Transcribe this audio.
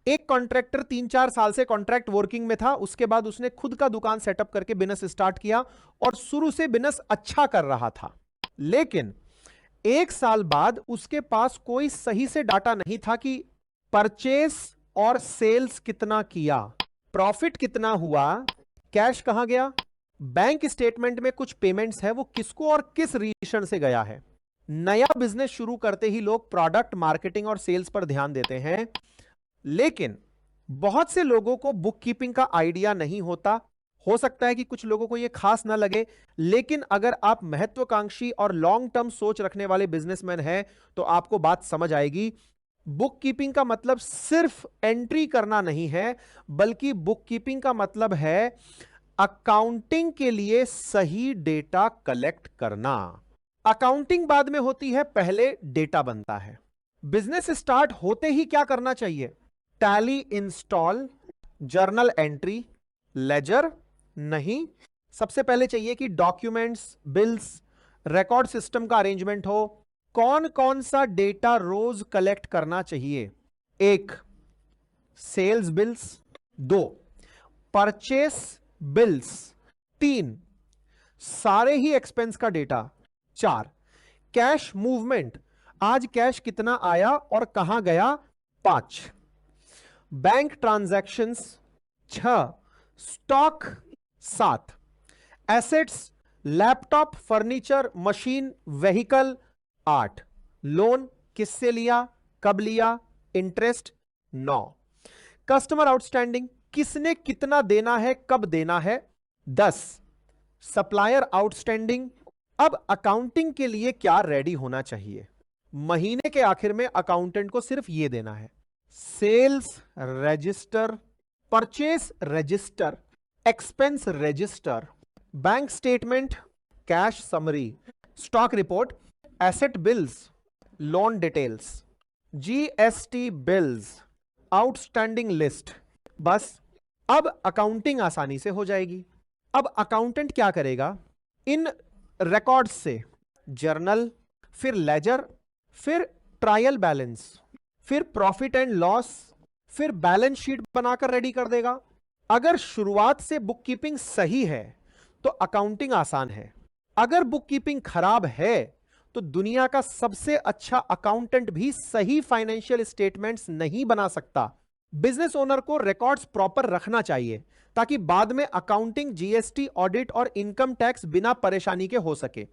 एक कॉन्ट्रैक्टर 3-4 साल से कॉन्ट्रैक्ट वर्किंग में था, उसके बाद उसने खुद का दुकान सेटअप करके बिजनेस स्टार्ट किया और शुरू से बिजनेस अच्छा कर रहा था, लेकिन 1 साल बाद उसके पास कोई सही से डाटा नहीं था कि परचेस और सेल्स कितना किया, प्रॉफिट कितना हुआ, कैश कहां गया, बैंक स्टेटमेंट में कुछ पेमेंट्स है वो किसको और किस रीजन से गया है। नया बिजनेस शुरू करते ही लोग प्रोडक्ट मार्केटिंग और सेल्स पर ध्यान देते हैं, लेकिन बहुत से लोगों को बुक कीपिंग का आइडिया नहीं होता। हो सकता है कि कुछ लोगों को यह खास ना लगे, लेकिन अगर आप महत्वाकांक्षी और लॉन्ग टर्म सोच रखने वाले बिजनेसमैन हैं तो आपको बात समझ आएगी। बुक कीपिंग का मतलब सिर्फ एंट्री करना नहीं है, बल्कि बुक कीपिंग का मतलब है अकाउंटिंग के लिए सही डेटा कलेक्ट करना। अकाउंटिंग बाद में होती है, पहले डेटा बनता है। बिजनेस स्टार्ट होते ही क्या करना चाहिए? Tally install, journal entry, ledger नहीं। सबसे पहले चाहिए कि डॉक्यूमेंट्स, बिल्स, रिकॉर्ड सिस्टम का अरेंजमेंट हो। कौन कौन सा डेटा रोज कलेक्ट करना चाहिए? 1, सेल्स बिल्स, 2, परचेस बिल्स, 3, सारे ही एक्सपेंस का डेटा, 4, कैश मूवमेंट, आज कैश कितना आया और कहां गया, 5, bank transactions, 6, stock, 7, assets, laptop, furniture, machine, vehicle, 8, loan किससे लिया, कब लिया, इंटरेस्ट, 9, कस्टमर आउटस्टैंडिंग, किसने कितना देना है, कब देना है, 10, सप्लायर आउटस्टैंडिंग। अब अकाउंटिंग के लिए क्या रेडी होना चाहिए? महीने के आखिर में अकाउंटेंट को सिर्फ यह देना है: sales register, purchase register, expense register, bank statement, cash summary, stock report, asset bills, loan details, GST bills, outstanding list. बस अब अकाउंटिंग आसानी से हो जाएगी। अब अकाउंटेंट क्या करेगा? इन रिकॉर्ड्स से जर्नल, फिर लेजर, फिर ट्रायल बैलेंस, फिर प्रॉफिट एंड लॉस, फिर बैलेंस शीट बनाकर रेडी कर देगा। अगर शुरुआत से बुककीपिंग सही है तो अकाउंटिंग आसान है। अगर बुककीपिंग खराब है तो दुनिया का सबसे अच्छा अकाउंटेंट भी सही फाइनेंशियल स्टेटमेंट्स नहीं बना सकता। बिजनेस ओनर को रिकॉर्ड्स प्रॉपर रखना चाहिए ताकि बाद में अकाउंटिंग, जीएसटी, ऑडिट और इनकम टैक्स बिना परेशानी के हो सके।